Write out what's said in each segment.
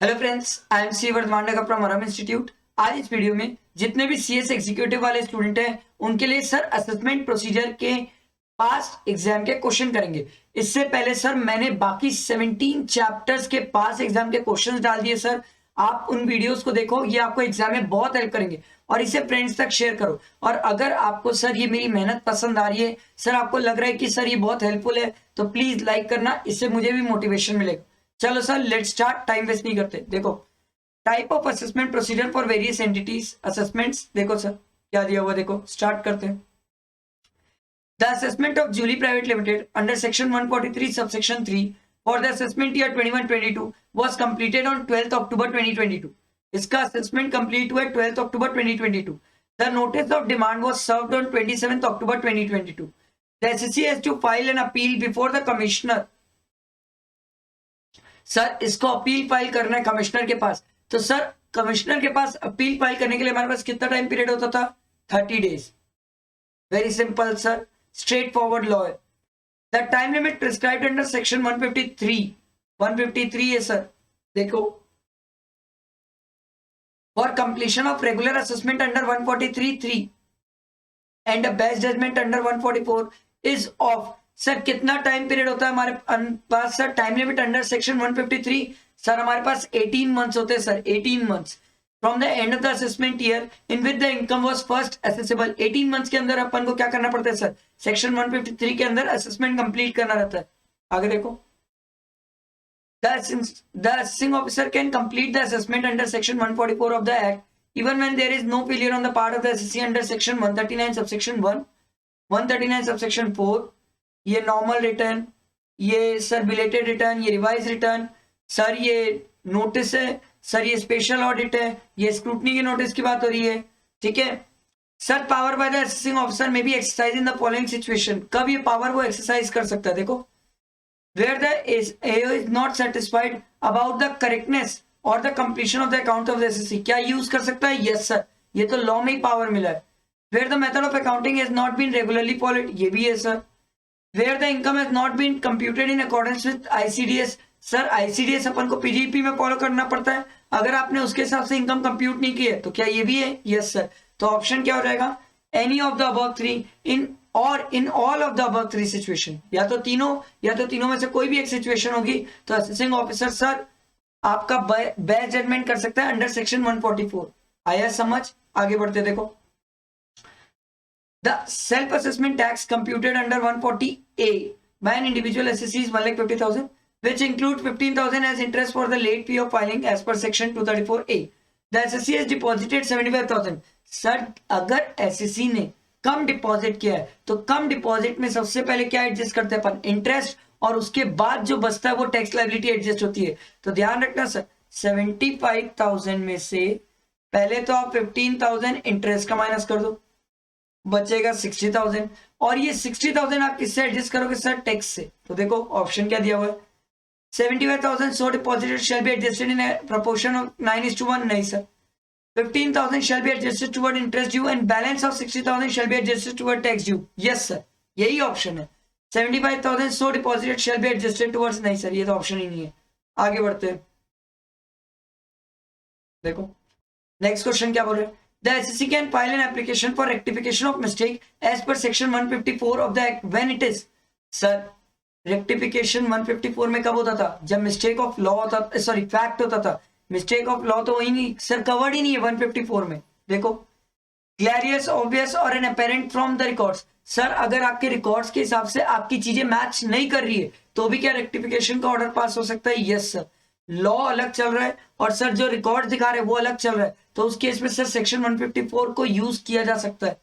Hello friends, I am C Vardhman from Aram institute. आज इस video में जितने भी सीएस एग्जीक्यूटिव वाले स्टूडेंट हैं उनके लिए सर असेसमेंट प्रोसीजर के पास्ट एग्जाम के क्वेश्चन करेंगे। इससे पहले सर मैंने बाकी 17 चैप्टर्स के पास एग्जाम के क्वेश्चंस डाल दिए। सर आप उन वीडियोस को देखो, ये आपको एग्जाम में बहुत हेल्प करेंगे और इसे फ्रेंड्स तक शेयर करो। और अगर आपको सर ये मेरी मेहनत पसंद आ रही है, सर आपको लग रहा है कि सर ये बहुत हेल्पफुल है, तो प्लीज लाइक करना, इससे मुझे भी मोटिवेशन मिलेगा। चलो sir let start, time waste नहीं करते। देखो type of assessment procedure for various entities assessments. देखो सर क्या दिया हुआ, देखो स्टार्ट करते हैं। The assessment of Julie private limited under section 143 subsection 3 for the assessment year 21-22 was completed on 12th October 2022। इसका असेसमेंट कंप्लीट हुआ 12th October 2022। The notice of demand was served on 27th October 2022। The assessee has to file an appeal before the commissioner. Sir इसको appeal file करना है commissioner के पास, तो sir commissioner के पास appeal file करने के लिए हमारे पास कितना टाइम पीरियड होता था? 30 days. Very simple sir, straightforward law है। The time limit prescribed under section 153 है सर। देखो for completion of regular assessment under 143(3) and a best judgement under 144 is off. Sir कितना टाइम पीरियड होता है हमारे पास? Sir time limit under section 153 sir हमारे पास 18 मंथ्स होते हैं sir. 18 months from the end of the assessment year in which the income was first accessible. 18 months के अंदर अपन को क्या करना पड़ता है सर? सेक्शन 153 के अंदर असेसमेंट कंप्लीट करना रहता है। आगे देखो, the assessing officer can complete the assessment under section 144 of the act even when there is no failure on the part of the assessee under section 139 subsection 1, 139 subsection 4। ये normal return, ये sir belated return, ये revise return, sir ये notice है, sir ये special audit है, ये scrutiny के notice की बात हो रही है। ठीक है sir, power by the assessing officer में be exercise in the following situation. कब ये पावर वो एक्सरसाइज कर सकता है? देखो, where the AO is not satisfied about the correctness और the completion of the account of the SSC. क्या यूज कर सकता है? यस सर, ये तो लॉ में ही पावर मिला है। Where the method of accounting has not been regularly followed, ये भी है sir. Where the income has not been computed in accordance with ICDS, sir ICDS अपन को PGP में फॉलो करना पड़ता है। अगर आपने उसके हिसाब से इनकम कंप्यूट नहीं की है तो क्या ये भी है? Yes sir. तो ऑप्शन क्या हो जाएगा? Any of the above three in all of the above three situation. या तो तीनों में से कोई भी एक सिचुएशन होगी तो असेसिंग ऑफिसर सर आपका बेस्ट जजमेंट कर सकता है अंडर सेक्शन 144। आया समझ? आगे बढ़ते देखो। The self-assessment tax computed under 140A by an individual assessee is 1,50,000, which includes 15,000 as interest for the late fee of filing as per section 234A. The assessee has deposited 75,000. Sir अगर SSC ने कम deposit किया है तो कम deposit में सबसे पहले क्या adjust करते हैं अपन? इंटरेस्ट, और उसके बाद जो बचता है वो टैक्स लायबिलिटी एडजस्ट होती है। तो ध्यान रखना सर, 75,000 में से पहले तो आप 15,000 इंटरेस्ट का माइनस कर दो, बचेगा 60,000, और ये 60,000 आप किससे एडजस्ट करोगे सर? टैक्स से। तो देखो ऑप्शन क्या दिया हुआ है? 75,000 so deposited shall be adjusted in proportion of 9:1। नहीं sir. 15,000 shall be adjusted toward interest due and balance of 60,000 shall be adjusted toward tax due. Yes sir, यही ऑप्शन है। 75,000 so deposited shall be adjusted towards, नहीं sir ये तो option ही नहीं है। आगे बढ़ते हैं, देखो नेक्स्ट क्वेश्चन क्या बोल रहे हैं। The SEC can file an application for rectification of mistake as per section 154 of the act when it is। Sir rectification 154 में कब होता था? जब मिस्टेक ऑफ लॉ होता, सॉरी फैक्ट होता था। मिस्टेक ऑफ लॉ तो वही नहीं सर, कवर्ड ही नहीं है 154 में। देखो, क्लैरियस, ऑब्वियस और an apparent from the records. Sir अगर आपके रिकॉर्ड्स के हिसाब से आपकी चीजें मैच नहीं कर रही है तो भी क्या रेक्टिफिकेशन का ऑर्डर पास हो सकता है? Yes sir. लॉ अलग चल रहा है और सर जो रिकॉर्ड दिखा रहे हैं वो अलग चल रहा है, तो उस केस में सर सेक्शन 154 को यूज किया जा सकता है।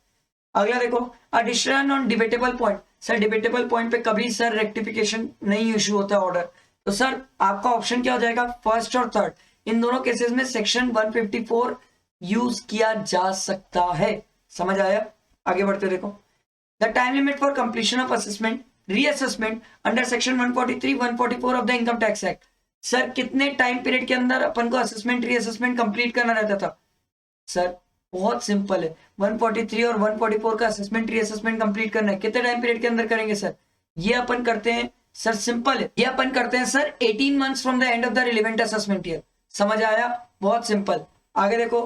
अगला देखो, addition on debatable point. Sir debatable point पे कभी सर रेक्टिफिकेशन नहीं इशू होता है ऑर्डर, तो सर आपका ऑप्शन क्या हो जाएगा? फर्स्ट और थर्ड, इन दोनों केसेस में सेक्शन 154 यूज किया जा सकता है। समझ आया? आगे बढ़ते देखो। The time limit for completion of assessment reassessment under section 143, 144 of the income tax act. Sir कितने टाइम पीरियड के अंदर अपन को असेसमेंट रीअसेसमेंट कंप्लीट करना रहता था? सर बहुत सिंपल है, 143 और 144 का असेसमेंट रीअसेसमेंट कंप्लीट करना है। कितने टाइम पीरियड के अंदर करेंगे सर? ये अपन करते हैं सर, सिंपल है, ये अपन करते हैं sir 18 months from the end of the relevant assessment year. समझ आया, बहुत सिंपल। आगे देखो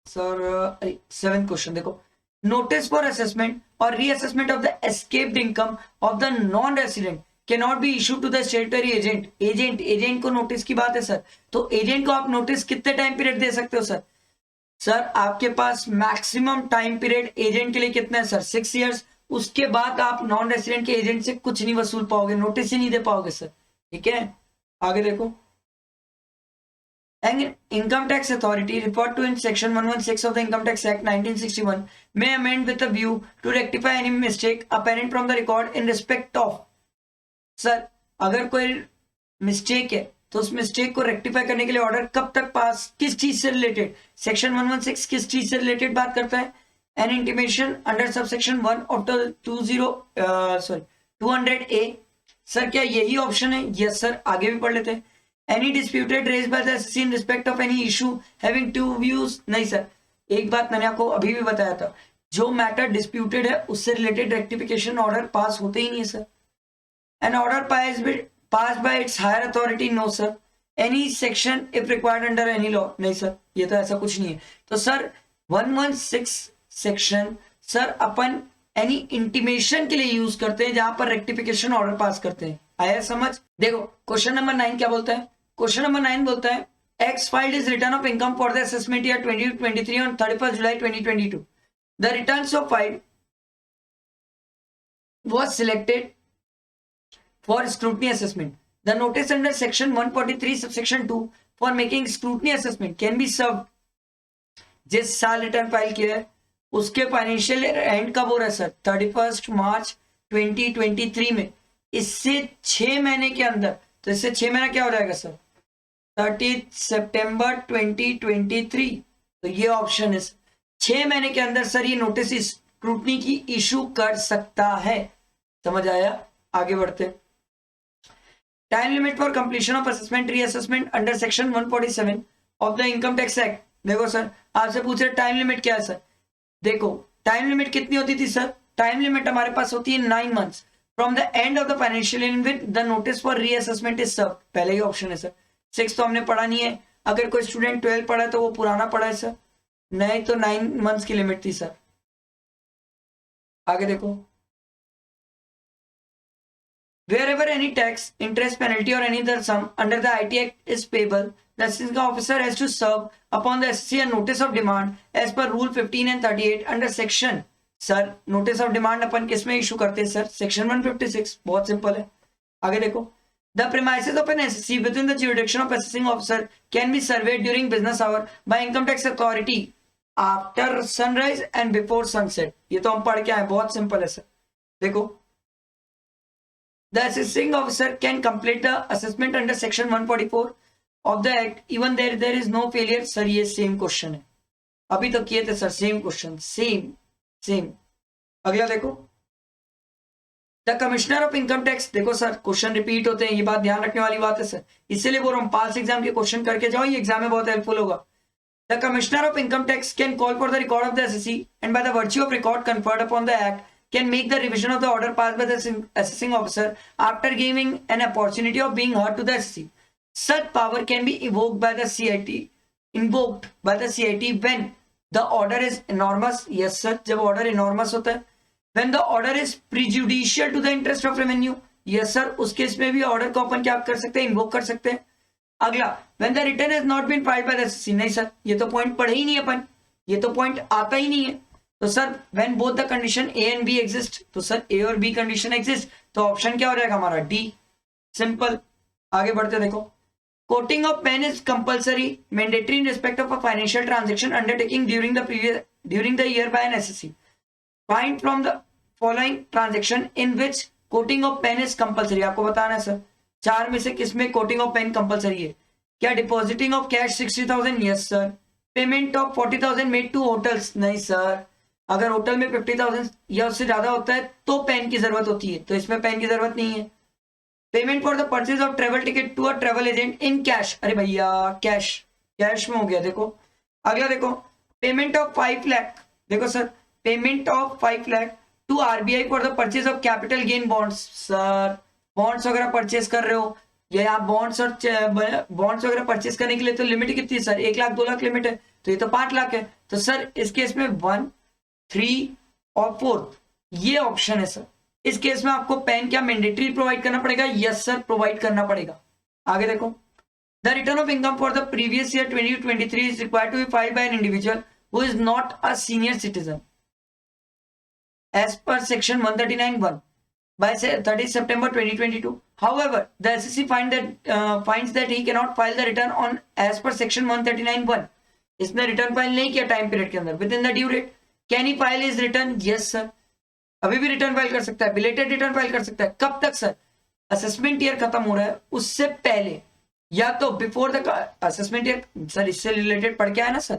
सर, 7th क्वेश्चन देखो, नोटिस फॉर असेसमेंट और reassessment of the escaped income of the non resident can not be issue to the statutory agent. Agent को notice की बात है सर, तो एजेंट को आप नोटिस कितने टाइम पीरियड दे सकते हो सर? सर आपके पास मैक्सिमम टाइम पीरियड एजेंट के लिए कितना है सर? 6 इयर्स। उसके बाद आप नॉन रेसिडेंट के एजेंट से कुछ नहीं वसूल पाओगे, नोटिस ही नहीं दे पाओगे सर, ठीक है। आगे देखो, An income tax authority referred to in section 116 of the Income Tax Act 1961 may amend with a view to rectify any mistake apparent from the record in respect of। Sir अगर कोई mistake है तो उस mistake को rectify करने के लिए order कब तक पास, किस चीज से रिलेटेड? सेक्शन 116 किस चीज से रिलेटेड बात करता है? N intimation under subsection 1 of the 200A। Sir क्या यही ऑप्शन है? यस सर, आगे भी पढ़ लेते हैं। Any disputed raised by the SEC in respect of any issue having two views। नहीं सर, एक बात मैंने आपको अभी भी बताया था, जो मैटर डिस्प्यूटेड है उससे रिलेटेड रेक्टिफिकेशन ऑर्डर पास होते ही नहीं है sir. An order passed by its higher authority, no sir। Any section if required under any law, नहीं सर, ये तो ऐसा कुछ नहीं है। तो सर 116 सेक्शन सर अपन एनी इंटीमेशन के लिए यूज करते हैं जहां पर रेक्टिफिकेशन ऑर्डर पास करते हैं। आया समझ? देखो क्वेश्चन नंबर 9 क्या बोलता है? क्वेश्चन नंबर 9 बोलता है X filed his return of income for the assessment year 2023 on 31st July 2022। The returns of filed was selected for scrutiny assessment। The notice under section 143 subsection 2 for making scrutiny assessment can be served। जिस साल return file किया है उसके financial and कब हो रहा है sir? 31 मार्च 2023 में। इससे 6 महीने के अंदर, तो इससे 6 महीना क्या हो जाएगा सर? 30 सितंबर 2023। तो ये ऑप्शन है, 6 महीने के अंदर सर ये नोटिस स्क्रूटनी की इशू कर सकता है। समझ आया? आगे बढ़ते हैं। Time limit for completion of assessment reassessment under section 147 of the income tax act. देखो सर आपसे पूछ रहे टाइम लिमिट क्या है सर? देखो टाइम लिमिट कितनी होती थी सर? टाइम लिमिट हमारे पास होती है 9 months from the end of the financial year in which the notice for reassessment is serve. पहले ही ऑप्शन है सर। 6 तो हमने पढ़ा नहीं है, अगर कोई स्टूडेंट 12 पढ़ा है तो वो पुराना पढ़ा है सर, नहीं तो 9 मंथ्स की लिमिट थी सर। आगे देखो, wherever any tax, interest, penalty or any other sum under the IT Act is payable, the assessing officer has to serve upon the SSC a notice of demand as per rule 15 and 38 under section। Sir notice of demand अपन किस में issue करते हैं sir? Section 156। बहुत simple है। आगे देखो, the premises of an assessee within the jurisdiction of assessing officer can be served during business hour by income tax authority after sunrise and before sunset. ये तो हम पढ़ के आए, बहुत सिंपल है सर। देखो, the assessing officer can complete the assessment under section 144 of the act even there is no failure। Sir ये सेम क्वेश्चन है, अभी तो किए थे सर, सेम क्वेश्चन, सेम। अगला देखो, the commissioner of income tax. देखो सर क्वेश्चन रिपीट होते हैं, ये बात ध्यान रखने वाली बात है सर, इसलिए बोल रहा हूँ पास एग्जाम के क्वेश्चन करके जाओ, ये एग्जाम में बहुत हेल्पफुल होगा। The commissioner of income tax can call for the record of the SSC and by the virtue of record conferred upon the act can make the revision of the order passed by the assessing officer after giving an opportunity of being heard to the SSC। Such power can be invoked by the CIT when the order is enormous। Yes sir, जब order enormous होता है। When the order is prejudicial to the interest of revenue। Yes sir, उस case में भी order को अपन क्या कर सकते हैं? इन्वोक कर सकते हैं। अगला, when the return has not been filed by the SSC। नहीं सर, ये तो पॉइंट पढ़े ही नहीं अपन, ये तो पॉइंट आता ही नहीं है। तो sir when both the condition A and B exist, तो सर ए और बी कंडीशन एग्जिस्ट, तो ऑप्शन क्या हो जाएगा हमारा? डी। सिंपल। आगे बढ़ते देखो, quoting of PAN is compulsory mandatory in respect of a financial transaction undertaking during the year by an assessee. Find from the following transaction in which quoting of PAN is compulsory. आपको बताना है sir 4 में से किसमें coating of pen compulsory है? क्या depositing of cash 60,000? Yes sir. Payment of 40,000 made to hotels? नहीं sir, अगर होटल में 50,000 या उससे ज्यादा होता है तो पेन की जरूरत होती है, तो इसमें पेन की जरूरत नहीं है। Payment for the purchase of travel ticket to a travel agent in cash. अरे भैया कैश में हो गया। देखो अगला देखो, पेमेंट ऑफ 5 लाख। देखो sir, payment of 5 lakh to RBI for the purchase of capital gain bonds. Sir bonds वगैरह परचेज कर रहे हो ये आप बॉन्ड्स और बॉन्ड्स वगैरह परचेस करने के लिए तो लिमिट कितनी है सर, 1 लाख 2 लाख लिमिट है, तो ये तो 5 लाख है। तो सर इस केस में 1, 3 और 4 ये ऑप्शन है सर। इस केस में आपको पेन क्या मैंडेटरी प्रोवाइड करना पड़ेगा? यस सर, प्रोवाइड करना पड़ेगा। आगे देखो, the return of income for the previous year 2023 is required to be filed by an individual who is not a senior citizen as per section 139(1) by 30 September 2022. However, the SEC finds that he cannot file the return on as per section 139(1). इसने return file नहीं किया time period के अंदर within the due date. Can he file his return? Yes sir, अभी भी return file कर सकता है, बिलेटेड रिटर्न फाइल कर सकता है। कब तक सर? असेसमेंट ईयर खत्म हो रहा है उससे पहले, या तो before the assessment year, sir इससे रिलेटेड पढ़ के आया ना सर,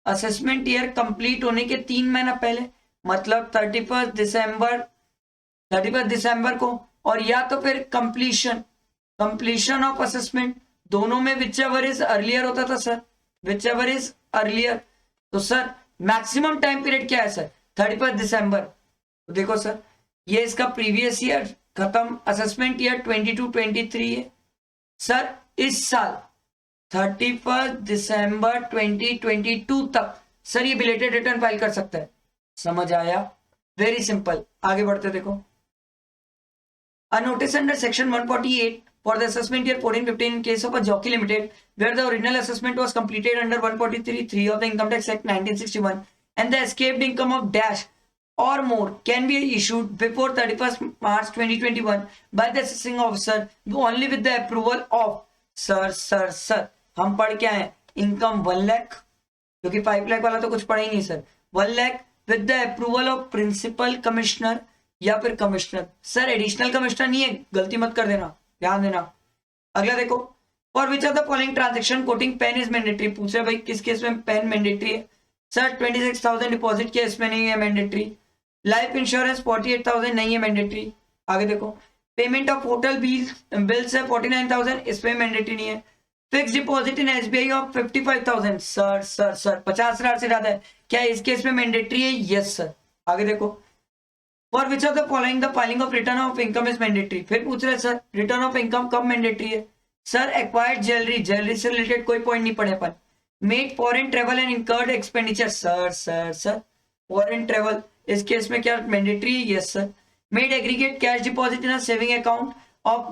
असेसमेंट ईयर कंप्लीट होने के 3 महीना पहले, मतलब 31 दिसंबर को, और या तो फिर कंप्लीशन ऑफ असेसमेंट, दोनों में विच एवर इज अर्लियर होता था sir, which ever is earlier. तो सर मैक्सिमम टाइम पीरियड क्या है सर? 31 दिसंबर। तो देखो सर, ये इसका प्रीवियस ईयर खत्म, असेसमेंट ईयर 22-23 है सर। इस साल 31 दिसंबर 2022 तक सर ये बिलेटेड रिटर्न फाइल कर सकता है। समझ आया? Very simple. आगे बढ़ते देखो, a notice under section 148 for the assessment year 14-15 in case of a Jockey Limited where the original assessment was completed under 143(3) of the Income Tax Act 1961 and the escaped income of dash or more can be issued before 31st March 2021 by the assessing officer only with the approval of sir हम पढ़ क्या है? Income 1 lakh, क्योंकि 5 लाख वाला तो कुछ पढ़ा ही नहीं सर। 1 lakh with the approval of principal commissioner या फिर कमिश्नर। सर एडिशनल कमिश्नर नहीं है, गलती मत कर देना, ध्यान देना। अगला देखो, for which of the following transaction quoting PAN is mandatory. पूछे भाई किस केस में पेन मैंडेटरी है? सर 26,000 डिपॉजिट किया, इसमें नहीं है मैंडेटरी। लाइफ इंश्योरेंस 48,000 नहीं है मैंडेटरी। आगे देखो, पेमेंट ऑफ होटल बिल्स है 49,000, इसमें मैंडेटरी नहीं है। Fix deposit in SBI of 55,000, sir 50,000 से ज्यादा है, क्या इस केस में मैंडेटरी है? Yes sir. आगे देखो, for which of the following the filing of return of income is mandatory. फिर पूछ रहे सर रिटर्न ऑफ इनकम कब मैंडेटरी है? सर एक्वायर्ड ज्वेलरी से रिलेटेड कोई पॉइंट नहीं पढ़े अपन। Made foreign travel and incurred expenditure, sir foreign travel इस केस में क्या मैंडेटरी है? Yes sir. Made aggregate cash deposit in saving account of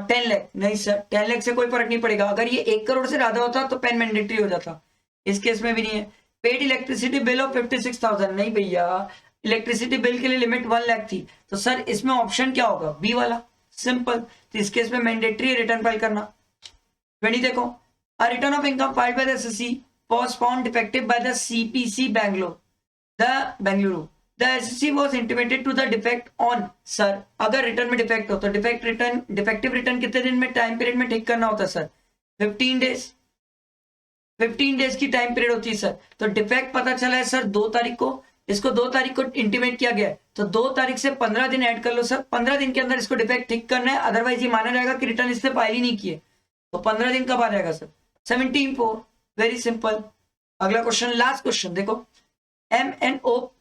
10 lakh, नहीं सर 10 लाख से कोई फर्क नहीं पड़ेगा। अगर ये 1 करोड़ से ज्यादा होता तो पेन मैंडेटरी हो जाता, इस केस में भी नहीं है। पेड इलेक्ट्रिसिटी बिल ऑफ 56,000, नहीं भैया, इलेक्ट्रिसिटी बिल के लिए लिमिट 1 लाख थी, तो सर इसमें ऑप्शन क्या होगा? बी वाला, सिंपल। तो इस केस में मैंडेटरी रिटर्न फाइल करना। 20 देखो, a return of income filed by the SSC was found defective by the CPC Bengaluru. The SEC was intimated to the defect on, sir अगर return में defect हो तो defective return कितने दिन में time period में ठीक करना होता है सर? 15 डेज की टाइम पीरियड होती है सर। तो डिफेक्ट पता चला है सर 2 तारीख को, इसको 2 तारीख को इंटीमेट किया गया है, तो 2 तारीख से 15 दिन ऐड कर लो सर। 15 दिन के अंदर इसको डिफेक्ट ठीक करना है, अदरवाइज ये माना जाएगा कि रिटर्न इससे फाइल ही नहीं किए। तो 15 दिन कब आ जाएगा सर? 17/4, very simple. अगला क्वेश्चन, लास्ट क्वेश्चन देखो, MNO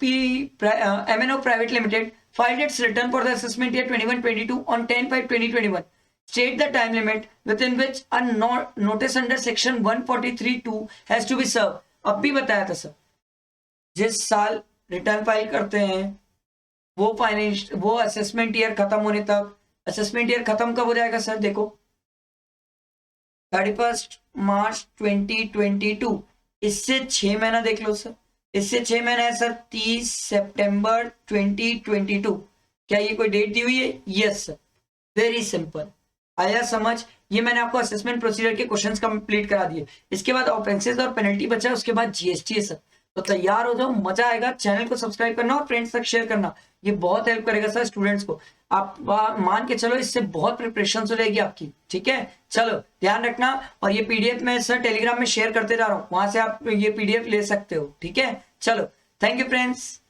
Private Limited filed its return for the assessment year 21-22 on 10/5/2021. State the time limit within which a notice under section 143(2) has to be served. अब भी बताया था sir, जिस साल return file करते हैं वो असेसमेंट ईयर खत्म होने तक, असेसमेंट ईयर खत्म कब हो जाएगा सर? देखो 31 मार्च 2022, इससे 6 महीना देख लो सर, इससे 6 महीना है सर 30 सितंबर 2022। क्या ये कोई डेट दी हुई है? Yes sir, very simple. आया समझ? ये मैंने आपको असेसमेंट प्रोसीजर के क्वेश्चंस कंप्लीट करा दिए। इसके बाद ऑफेंसेस और पेनल्टी बचा, उसके बाद जीएसटी है सर। तो तैयार हो जाओ, मजा आएगा। चैनल को सब्सक्राइब करना और फ्रेंड्स तक शेयर करना, ये बहुत हेल्प करेगा सर स्टूडेंट्स को। आप मान के चलो, इससे बहुत प्रिपरेशन हो जाएगी आपकी, ठीक है? चलो ध्यान रखना। और ये पीडीएफ मैं सर टेलीग्राम में शेयर करते जा रहा हूँ, वहां से आप ये पीडीएफ ले सकते हो, ठीक है? चलो, थैंक यू फ्रेंड्स।